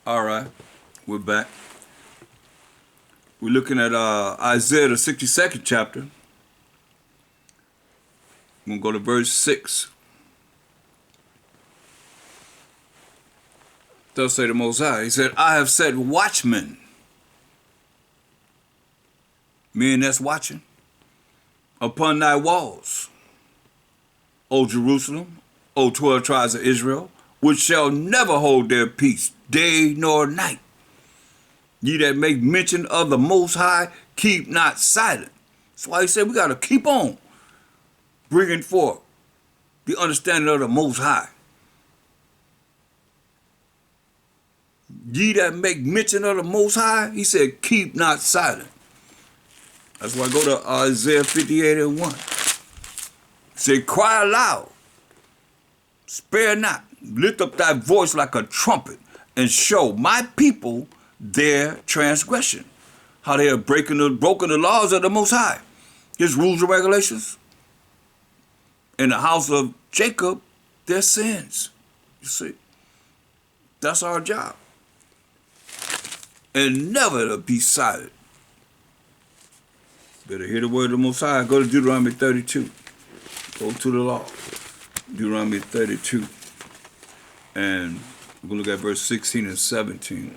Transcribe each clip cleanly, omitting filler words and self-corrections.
All right, we're back. We're looking at Isaiah, the 62nd chapter. We're going to go to verse 6. Thus say the Most High. He said, I have set watchmen, men that's watching, upon thy walls, O Jerusalem, O 12 tribes of Israel, which shall never hold their peace, day nor night. Ye that make mention of the Most High, keep not silent. That's why he said we got to keep on bringing forth the understanding of the Most High. Ye that make mention of the Most High, he said, keep not silent. That's why I go to Isaiah 58 and 1. He said, cry aloud, spare not, lift up thy voice like a trumpet, and show my people their transgression, how they have broken the laws of the Most High, his rules and regulations. In the house of Jacob, their sins. You see, that's our job. And never to be silent. Better hear the word of the Most High. Go to Deuteronomy 32. Go to the law. Deuteronomy 32. And we're going to look at verse 16 and 17.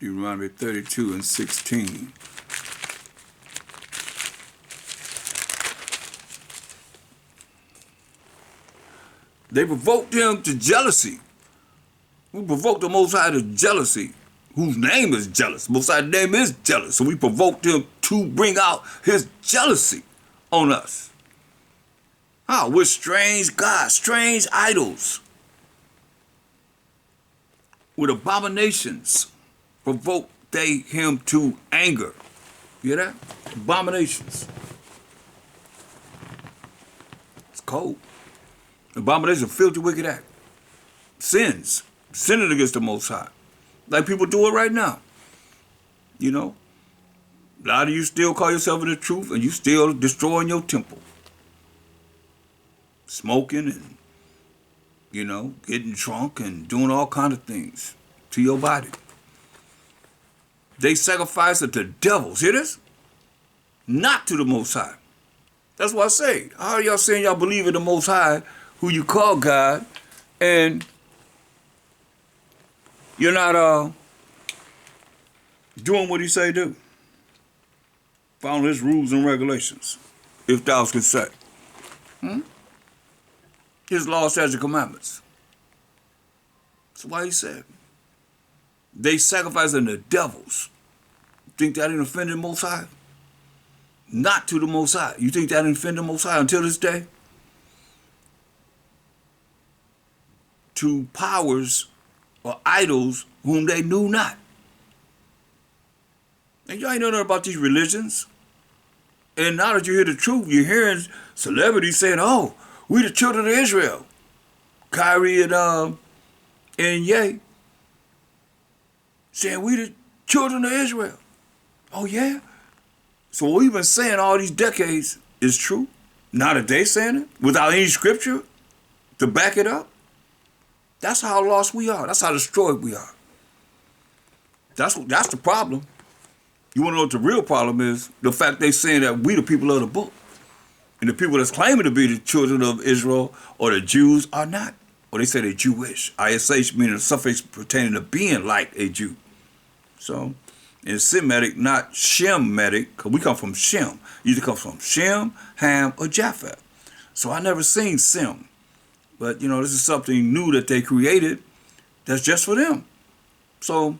Deuteronomy 32 and 16. They provoked him to jealousy. We provoked the Most High to jealousy, whose name is jealous. Most High's name is jealous. So we provoked him to bring out his jealousy on us. How? With strange gods, strange idols. With abominations, provoked they him to anger. You hear that? Abominations. It's cold. Abomination, filthy, wicked act. Sins. Sinning against the Most High. Like people do it right now. You know? A lot of you still call yourself in the truth and you still destroying your temple. Smoking and, you know, getting drunk and doing all kinds of things to your body. They sacrifice it to devils. Hear this? Not to the Most High. That's what I say. How are y'all saying y'all believe in the Most High, who you call God, and you're not doing what he say do? Following his rules and regulations, if thou could say. His law, statutes, and commandments. That's why he said. They sacrifice unto devils. You think that didn't offend the Most High? Not to the Most High. You think that didn't offend the Most High until this day? To powers or idols whom they knew not. And y'all ain't know nothing about these religions. And now that you hear the truth, you're hearing celebrities saying, oh, we the children of Israel. Kyrie and Ye saying we the children of Israel. Oh yeah? So what we've been saying all these decades is true. Now that they saying it without any scripture to back it up. That's how lost we are. That's how destroyed we are. That's the problem. You want to know what the real problem is? The fact they saying that we the people of the book. And the people that's claiming to be the children of Israel or the Jews are not. Or they say they're Jewish. ISH meaning a suffix pertaining to being like a Jew. So, in Semitic, not Shemitic, because we come from Shem. You either come from Shem, Ham, or Japheth. So I never seen Sem. But, you know, this is something new that they created that's just for them. So,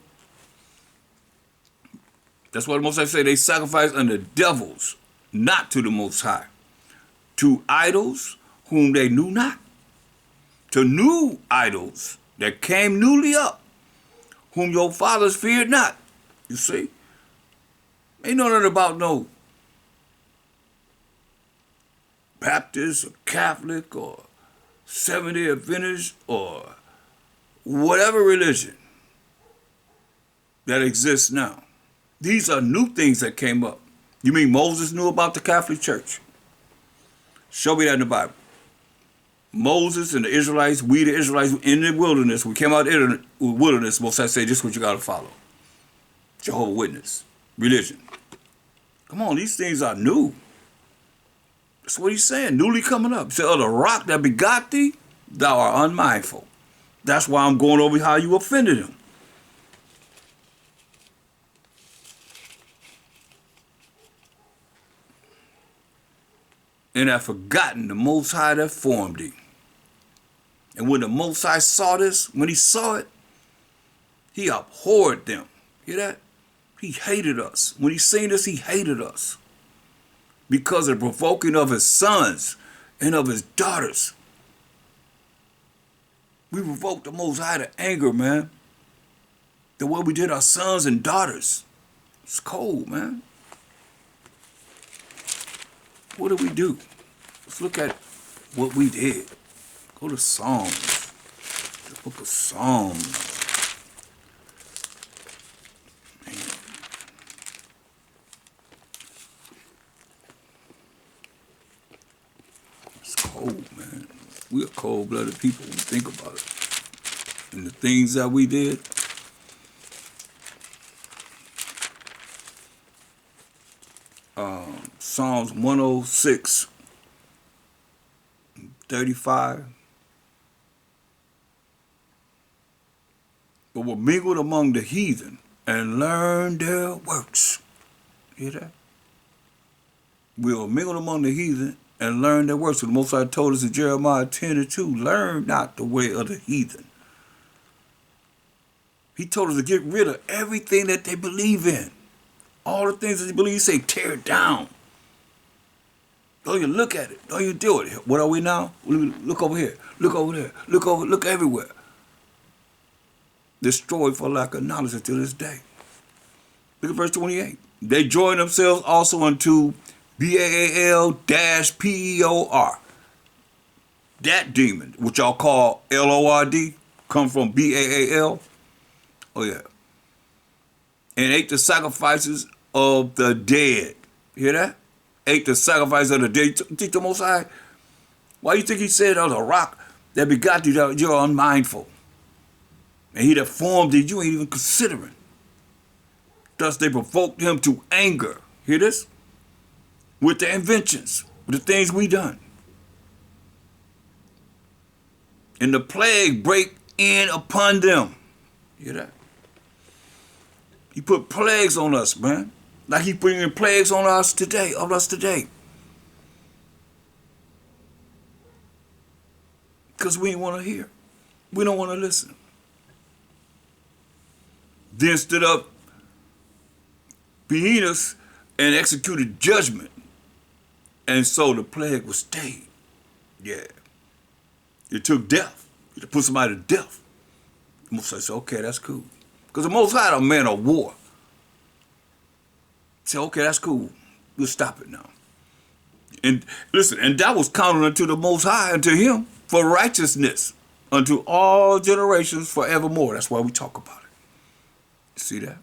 that's what the Most High say. They sacrifice unto devils, not to the Most High. To idols whom they knew not. To new idols that came newly up, whom your fathers feared not. You see? Ain't know nothing about no Baptist or Catholic or Seventh-day Adventist or whatever religion that exists now. These are new things that came up. You mean Moses knew about the Catholic Church? Show me that in the Bible. Moses and the Israelites, we the Israelites in the wilderness, we came out in the wilderness, Most High say, this is what you got to follow. Jehovah's Witness, religion. Come on, these things are new. That's what he's saying, newly coming up. He said, of the rock that begot thee, thou art unmindful. That's why I'm going over how you offended him. And have forgotten the Most High that formed thee. And when the Most High saw this, when he saw it, he abhorred them. Hear that? He hated us. When he seen this, he hated us. Because of the provoking of his sons and of his daughters. We provoked the Most High to anger, man. The way we did our sons and daughters. It's cold, man. What did we do? Let's look at what we did. Go to Psalms. The book of Psalms. Man. It's cold, man. We're cold-blooded people when you think about it. And the things that we did. Psalms 106, 35. But were mingled among the heathen and learned their works. Hear that? We were mingled among the heathen and learned their works. So the Most High told us in Jeremiah 10:2, learn not the way of the heathen. He told us to get rid of everything that they believe in. All the things that they believe, he say, tear it down. Don't you look at it. Don't you do it. What are we now? Look over here. Look over there. Look everywhere. Destroyed for lack of knowledge until this day. Look at verse 28. They join themselves also unto Baal-peor. That demon, which y'all call Lord, come from Baal. Oh yeah. And ate the sacrifices of the dead. Hear that? Ate the sacrifice of the dead. Think the Most High? Why you think he said on the rock that begot you that you're unmindful? And he that formed thee, you ain't even considering. Thus they provoked him to anger. Hear this? With the inventions, with the things we done. And the plague break in upon them. Hear that? He put plagues on us, man. Like he bringing plagues on us today, Because we ain't want to hear. We don't want to listen. Then stood up Behemoth and executed judgment. And so the plague was stayed. Yeah. It took death. It put somebody to death. The Most High said, okay, that's cool. Because the Most High a man of war. Say, okay, that's cool. We'll stop it now. And listen, and that was counted unto the Most High, unto him, for righteousness, unto all generations forevermore. That's why we talk about it. You see that?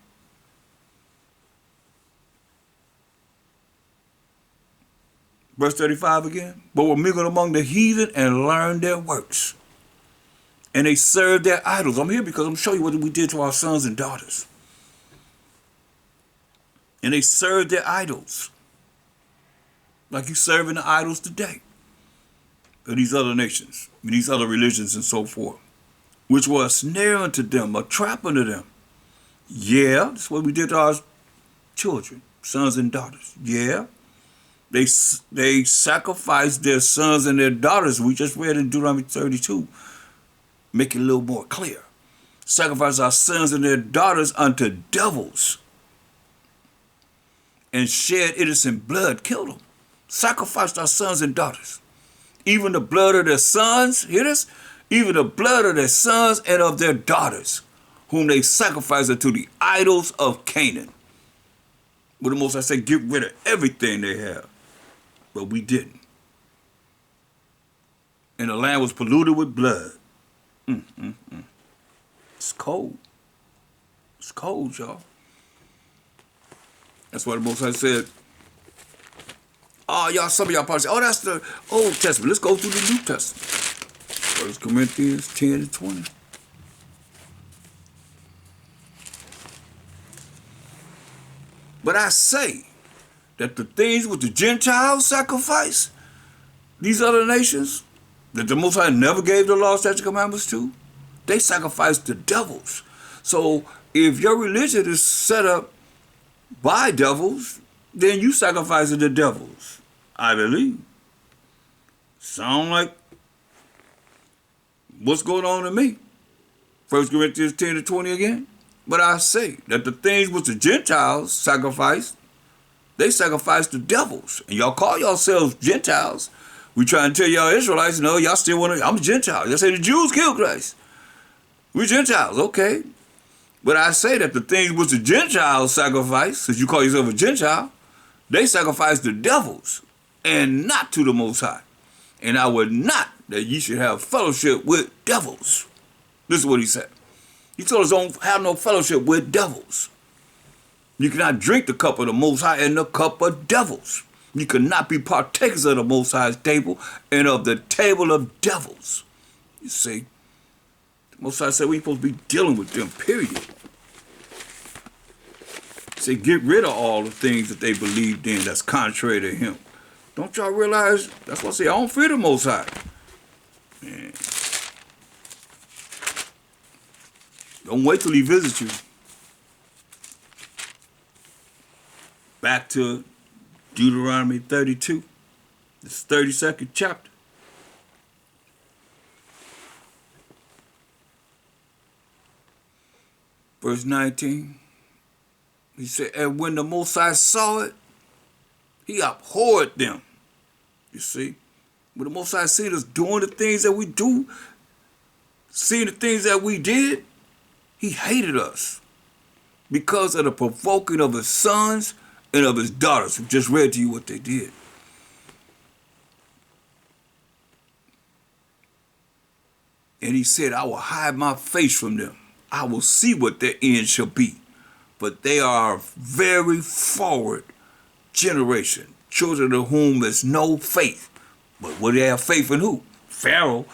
Verse 35 again. But were mingled among the heathen and learned their works. And they served their idols. I'm here because I'm showing you what we did to our sons and daughters. And they served their idols. Like you serving the idols today. Of these other nations, these other religions and so forth. Which were a snare unto them, a trap unto them. Yeah, that's what we did to our children, sons and daughters. Yeah. They sacrificed their sons and their daughters. We just read in Deuteronomy 32. Make it a little more clear. Sacrifice our sons and their daughters unto devils. And shed innocent blood, killed them. Sacrificed our sons and daughters. Even the blood of their sons, hear this? Even the blood of their sons and of their daughters, whom they sacrificed unto the idols of Canaan. But the Most High said, get rid of everything they have. But we didn't. And the land was polluted with blood. It's cold. It's cold, y'all. That's why the Most High said, oh, y'all, some of y'all probably say, oh, that's the Old Testament. Let's go through the New Testament. 1 Corinthians 10 and 20. But I say that the things which the Gentiles sacrifice, these other nations, that the Most High never gave the law, statutes, commandments to, they sacrifice the devils. So if your religion is set up by devils, then you sacrifice the devils, I believe. Sound like what's going on to me? 1 Corinthians 10 and 20 again. But I say that the things which the Gentiles sacrifice, they sacrifice the devils. And y'all call yourselves Gentiles. We try and tell y'all Israelites, no, y'all still want to, I'm a Gentile. Y'all say the Jews killed Christ. We Gentiles, okay. But I say that the things which the Gentiles sacrifice, since you call yourself a Gentile, they sacrifice the devils and not to the Most High. And I would not that ye should have fellowship with devils. This is what he said. He told us don't have no fellowship with devils. You cannot drink the cup of the Most High and the cup of devils. You cannot be partakers of the Most High's table and of the table of devils. You see, the Most High said we ain't supposed to be dealing with them, period. He said get rid of all the things that they believed in that's contrary to him. Don't y'all realize, that's why I say I don't fear the Most High. Man. Don't wait till he visits you. Back to Deuteronomy 32, this 32nd chapter. Verse 19, he said, and when the Most High saw it, he abhorred them. You see, when the Most High seen us doing the things that we do, seeing the things that we did, he hated us because of the provoking of his sons and of his daughters, who just read to you what they did. And he said, I will hide my face from them. I will see what their end shall be. But they are a very forward generation, children of whom is no faith. But what do they have faith in who? Pharaoh.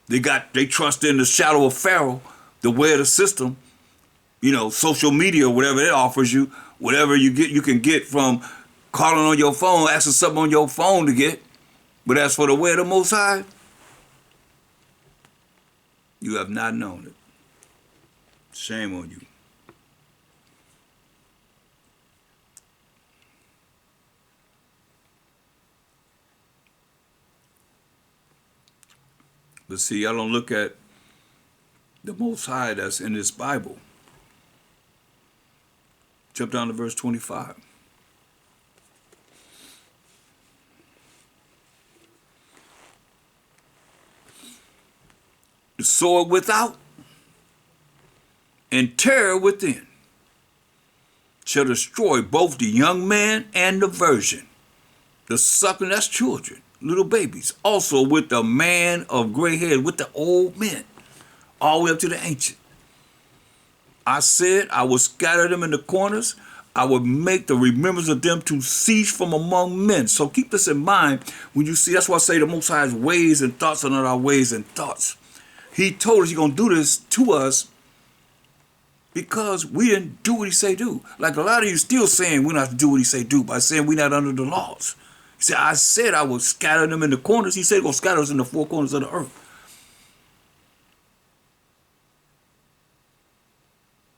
They trust in the shadow of Pharaoh, the way of the system, you know, social media, whatever it offers you, whatever you can get from calling on your phone, asking something on your phone to get. But as for the way of the Most High, you have not known it. Shame on you. But see, I don't look at the Most High that's in this Bible. Jump down to verse 25. The sword without and terror within shall destroy both the young man and the virgin, the suckling, that's children, little babies, also with the man of gray hair, with the old men, all the way up to the ancient. I said I would scatter them in the corners. I would make the remembrance of them to cease from among men. So keep this in mind when you see, that's why I say the Most High's ways and thoughts are not our ways and thoughts. He told us he's going to do this to us because we didn't do what he say do. Like a lot of you still saying we're not to do what he say do by saying we're not under the laws. He said, I said I would scatter them in the corners. He said he's going to scatter us in the four corners of the earth.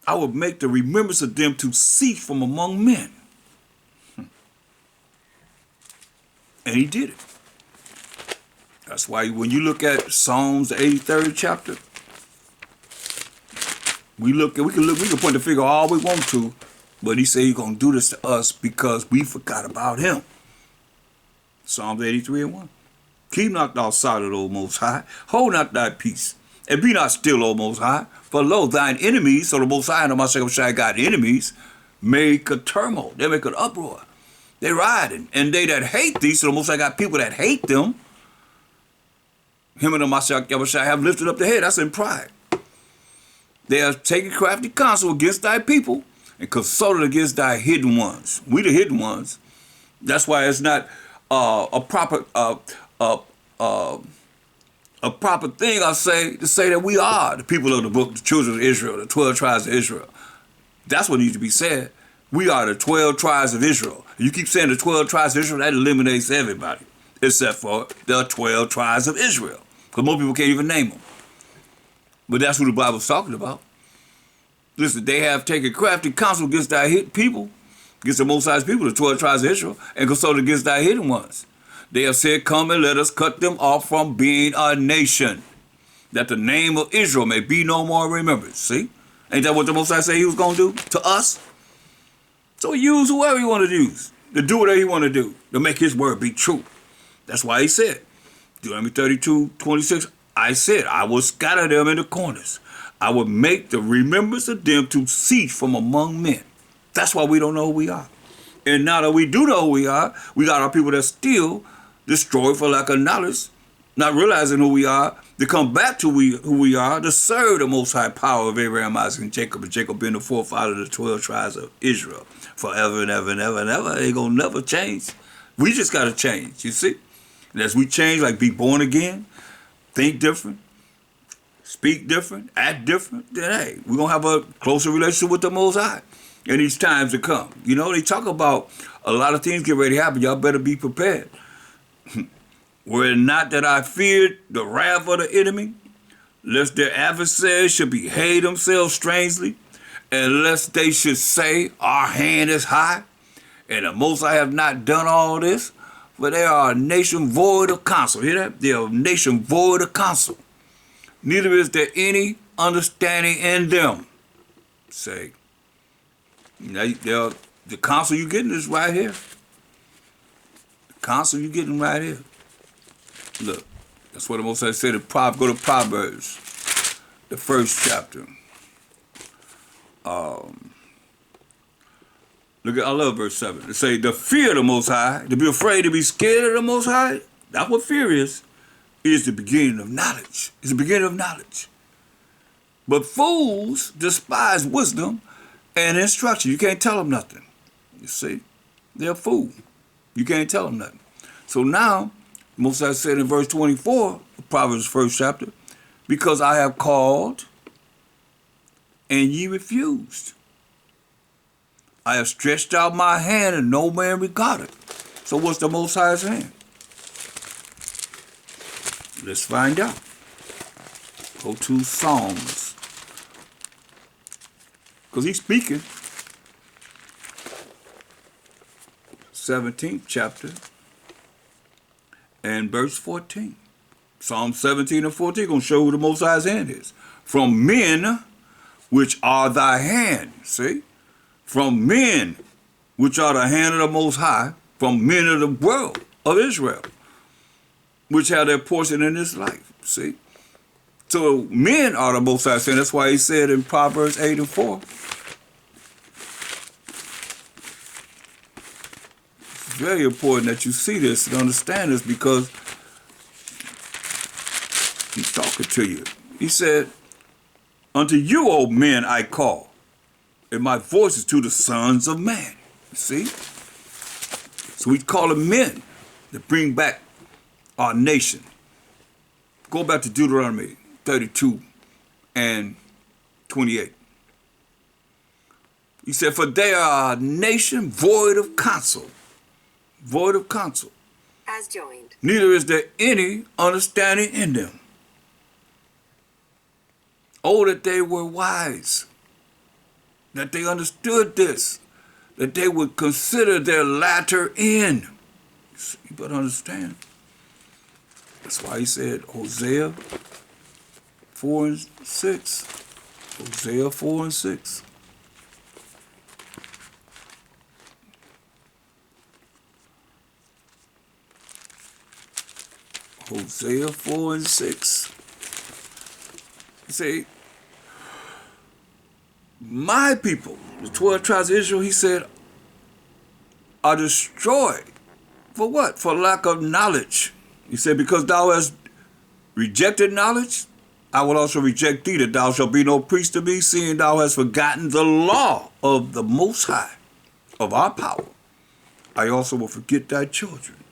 I would make the remembrance of them to cease from among men. And he did it. That's why when you look at Psalms, the 83rd chapter, we can point the finger all we want to, but he said he's going to do this to us because we forgot about him. Psalms 83 and 1. Keep not thou silent, O Most High. Hold not thy peace. And be not still, O Most High. For lo, thine enemies, so the Most High and the Most High got enemies, make a turmoil. They make an uproar. They riding. And they that hate thee, so the Most High got people that hate them. Him and the Most High have lifted up their head. That's in pride. They are taking crafty counsel against thy people and consulted against thy hidden ones. We the hidden ones. That's why it's not a proper a proper thing, I say, to say that we are the people of the book, the children of Israel, the 12 tribes of Israel. That's what needs to be said. We are the 12 tribes of Israel. You keep saying the 12 tribes of Israel, that eliminates everybody, except for the 12 tribes of Israel. Because most people can't even name them. But that's who the Bible's talking about. Listen, they have taken crafty counsel against thy people, against the Most High's people, the 12 tribes of Israel, and consulted against thy hidden ones. They have said, come and let us cut them off from being a nation, that the name of Israel may be no more remembered. See? Ain't that what the Most High said he was going to do to us? So he used whoever he wanted to use, to do whatever he wanted to do, to make his word be true. That's why he said, Deuteronomy 32:26, I said, I will scatter them in the corners. I will make the remembrance of them to cease from among men. That's why we don't know who we are. And now that we do know who we are, we got our people that still destroyed for lack of knowledge, not realizing who we are, to come back to who we are, to serve the Most High power of Abraham, Isaac, and Jacob being the forefather of the 12 tribes of Israel forever and ever and ever and ever. They gonna never change. We just gotta change, you see? And as we change, like be born again, think different, speak different, act different, then hey, we're gonna have a closer relationship with the Most High in these times to come. You know, they talk about a lot of things get ready to happen. Y'all better be prepared. Were it not that I feared the wrath of the enemy, lest their adversaries should behave themselves strangely, and lest they should say, our hand is high, and the Most High have not done all this, for they are a nation void of counsel. Hear that? They are a nation void of counsel. Neither is there any understanding in them. Say, the counsel you're getting is right here. The counsel you're getting right here. Look, that's what the Most High said. Go to Proverbs, the first chapter. Look at, I love verse 7. It say, the fear of the Most High, to be afraid, to be scared of the Most High, that's what fear is the beginning of knowledge. It's the beginning of knowledge. But fools despise wisdom and instruction. You can't tell them nothing. You see? They're a fool. You can't tell them nothing. So now, Most High said in verse 24, Proverbs first chapter, because I have called and ye refused. I have stretched out my hand and no man regarded. So what's the Most High's hand? Let's find out. Go to Psalms. Because he's speaking. 17th chapter and verse 14. Psalm 17 and 14 going to show who the Most High's hand is. From men which are thy hand. See? From men which are the hand of the Most High, from men of the world of Israel, which have their portion in this life. See? So men are the Most High's hand. That's why he said in Proverbs 8 and 4. It's very important that you see this and understand this, because he's talking to you. He said, unto you, O men, I call, and my voice is to the sons of man. You see? So we call them men to bring back our nation. Go back to Deuteronomy 32 and 28. He said, for they are a nation void of counsel. Void of counsel. As joined. Neither is there any understanding in them. Oh, that they were wise, that they understood this, that they would consider their latter end. You better understand. That's why he said Hosea 4 and 6. Hosea 4 and 6. Hosea 4 and 6. He say, my people, the 12 tribes of Israel, he said, are destroyed. For what? For lack of knowledge. He said, because thou hast rejected knowledge, I will also reject thee, that thou shalt be no priest to me, seeing thou hast forgotten the law of the Most High, of our power. I also will forget thy children.